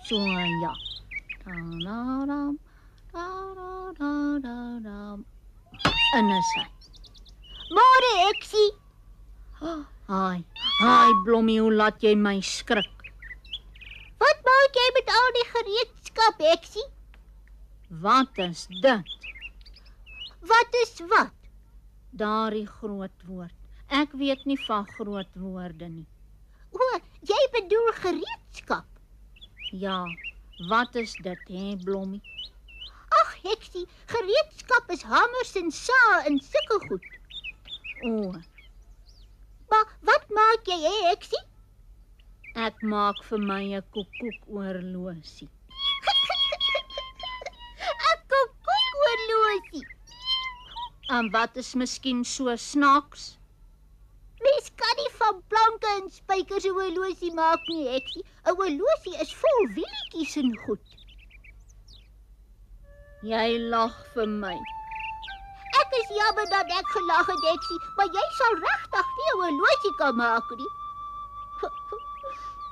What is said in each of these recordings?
So ja. Da-da-dam, da-da-da-da-dam. En is hy. Môre, Heksie. Haai, Blommie, hoe laat jy my skrik? Wat maak jy met al die gereedskap, Heksie? Wat is dit? Wat is wat? Daardie groot woord. Ek weet nie van groot woorde nie. O, jy bedoel gereedskap. Ja, wat is dit, hè, Blommie? Ag, Heksie, gereedskap is hamers en sae en sulke goed. O, Maar wat maak jy, hè, Heksie? ek maak vir my 'n koekoekoorlosie. 'n koekoekoorlosie. En wat is miskien so snaaks? Mens kan nie van planke en spykers 'n horlosie maak nie, Heksie. 'n Horlosie is vol wieltjies en goed. Jy lag vir my. Ek is jammer dat ek gelag het, Heksie, maar jy sal regtig nie 'n horlosie kan maak nie.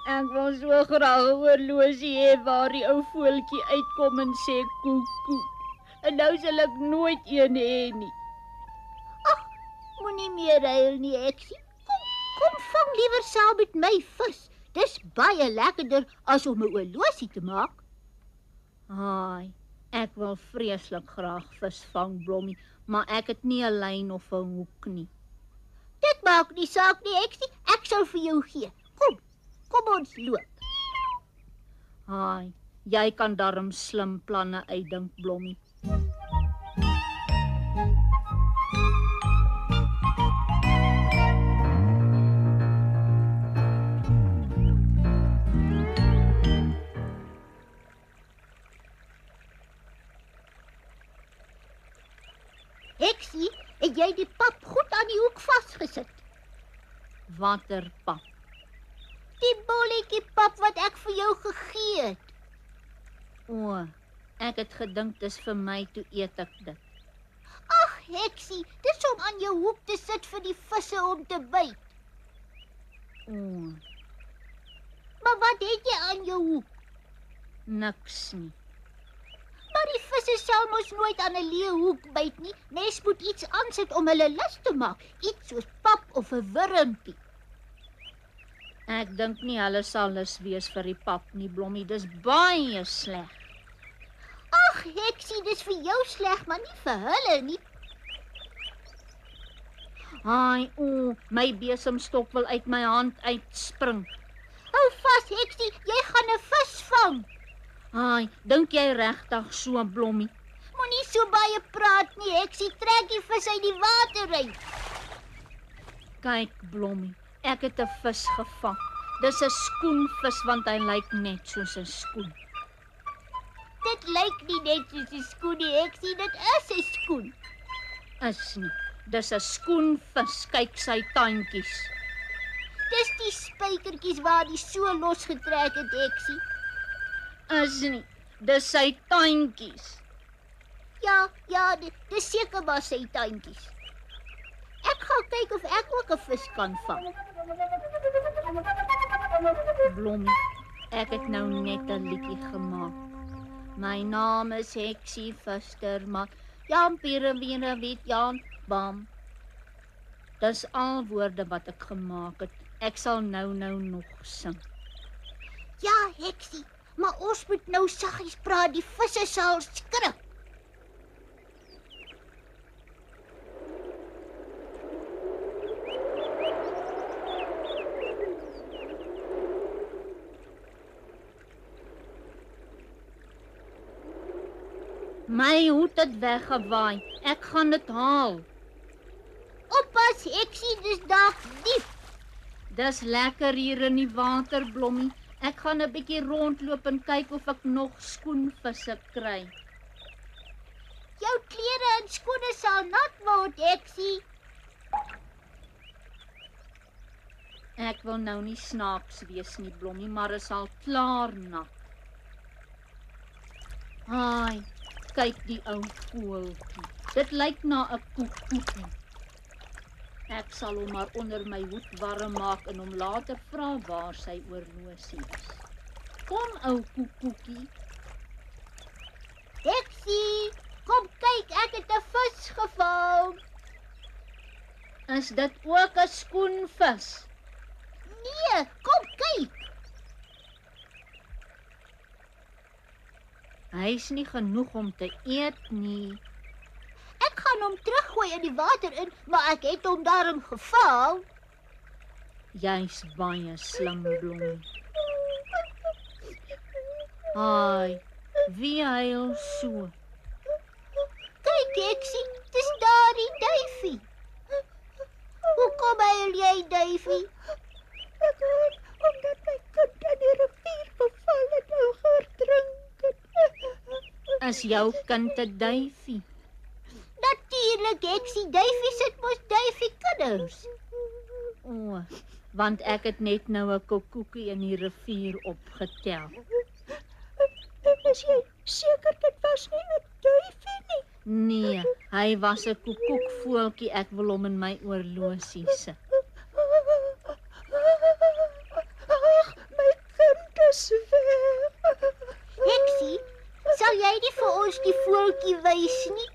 Ek wil so graag 'n horlosie hê waar die ou voeltjie uitkom en sê koekoe. En nou sal ek nooit een hê nie. Moenie meer huil nie, Heksie. Kom vang liewer saam met my vis. Dis baie lekkerder as om 'n horlosie te maak. Haai, ek wil vreeslik graag vis vang, Blommie, maar ek het nie 'n lyn of 'n hoek nie. Dit maak nie saak nie, Heksie. Ek sal vir jou gee. Kom ons loop. Haai, jy kan darm slim planne uitdink, Blommie. Heksie, het jy die pap goed aan die hoek vasgesit? Watter pap? Die bolletjie pap wat ek vir jou gegee het. O, ek het gedink dis vir my, toe eet ek dit. Ag, Heksie, dis om aan jou hoek te sit vir die visse om te byt. O, Maar wat het jy aan jou hoek? niks nie. Maar die visse sal mos nooit aan 'n leeu hoek byt nie. Mens moet iets aansit om hulle lus te maak. Iets soos pap of 'n wurmpie. Ek dink nie hulle sal lus wees vir die pap nie, Blommie, dis baie sleg. Ag, Heksie, dis vir jou sleg, maar nie vir hulle nie. Haai, o, my besemstok wil uit my hand uitspring. Hou vas, Heksie, jy gaan 'n vis vang. Haai, dink jy regtig so, Blommie? Moenie so baie praat nie, Heksie, trek die vis uit die water uit. Kyk, Blommie, ek het 'n vis gevang. Dis 'n skoenvis want hy lyk net soos 'n skoen. Dit lyk nie net soos 'n skoen nie, Heksie, dit is 'n skoen. Is nie. Dis 'n skoenvis, kyk sy tandjies. Dis die spykertjies waar die so losgetrek het, Heksie. Is nie. Dis sy tandjies. Ja, dis seker maar sy tandjies. Ek gaan kyk of ek ook 'n vis kan vang. Blommie, ek het nou net 'n liedjie gemaak. My naam is Heksie Visterman, Jan Pierre Wit Jan Bam. Dis al woorde wat ek gemaak het. Ek sal nou nog sing. Ja, Heksie, maar ons moet nou saggies praat, die visse sal skrik. My hoed het weggewaai. Ek gaan dit haal. Oppas, Heksie, dis dalk diep. Dis lekker hier in die water, Blommie. Ek gaan 'n bietjie rondloop en kyk of ek nog skoenvisse kry. Jou klere en skoene sal nat word, Heksie. Ek wil nou nie snaaks wees nie, Blommie, maar is al klaar nat. Haai, kyk die ou voeltjie. Dit lyk na 'n koekoekie. Ek sal hom maar onder my hoed warm maak en hom later vra waar sy oorlosie is. Kom ou koekoekie. Heksie, kom kyk, ek het 'n vis gevang. Is dit ook 'n skoenvis? Nee, kom kyk. Hy's nie genoeg om te eet nie. Ek gaan hom teruggooi in die water in, maar ek het hom daarin gevang. Jy's baie slim, Blommie. Ai, wie huil so? Kyk, Heksie, dis daardie duifie. Hoekom huil jy, duifie? Ek huil omdat my kind in die rivier geval het en verdrink het. Is jou kind 'n duifie? Natuurlik, Heksie, duifie sit mos duifie kinders. O, want ek het net nou 'n koekoekie in die rivier opgetel. Is jy seker dit was nie 'n duifie nie? Nee, hy was 'n koekoekvoeltjie. Ek wil hom in my oorlosie sit. Ag, my kind is weg. Heksie, sal jy nie vir ons die voeltjie wys nie?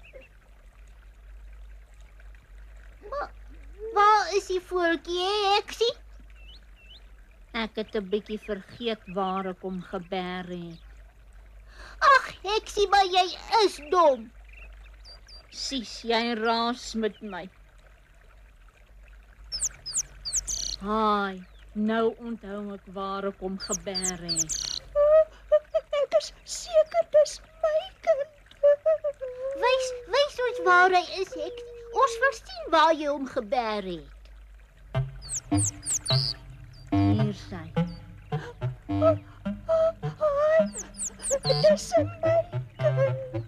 Maar waar is die voeltjie, Heksie? Ek het 'n bietjie vergeet waar ek hom geberg het. Ag, Heksie, maar jy is dom. Sies, jy raas met my. Haai, nou onthou ek waar ek hom geberg het. Ek is seker dis my kind. Wys ons waar hy is, Heksie. Ons wil sien waar jy hom geberg het. Hier sy. Dis my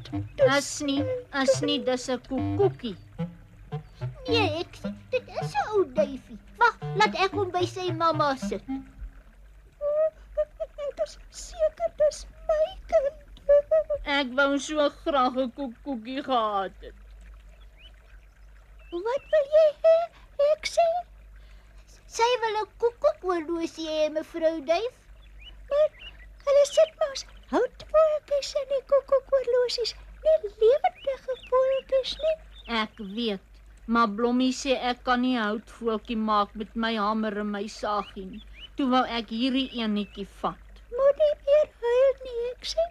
kind. Is nie, dis 'n koekoekie. Nee, Heksie, dit is 'n ou duifie. Wag, laat ek hom by sy mamma sit. Ek is seker dis my kind. Ek wou so graag 'n koekoekie gehad het. Wat wil jy hê, Heksie? Sy wil 'n koekoekoorlosie hê, mevrou Duif. Maar hulle sit mos houtvoeltjies in die koekoekoorlosies, nie lewendige voeltjies nie. Ek weet, maar Blommie sê ek kan nie houtvoeltjie maak met my hamer en my saggie nie. Toe wou ek hierdie enetjie vat. Moet nie meer huil nie, Heksie.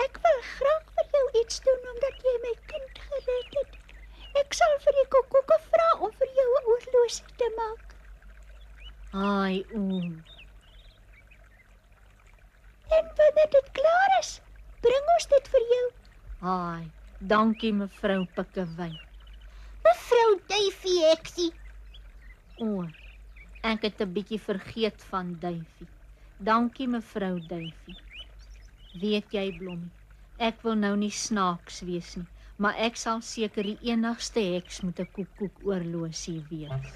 Ek wil graag vir jou iets doen omdat jy my kind gered het. Ek sal vir die koekoeke vra om vir jou 'n oorlosie te maak. Ai, oom. En wanneer dit klaar is, bring ons dit vir jou. Ai, dankie mevrou Pikkewyn. Mevrou Duifie, Heksie. O, ek het 'n bietjie vergeet van Duifie. Dankie mevrou Duifie. Weet jy, Blommie, ek wil nou nie snaaks wees nie, maar ek sal seker die enigste heks met 'n koekoek oorlosie wees.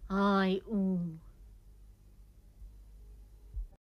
Ai, oom.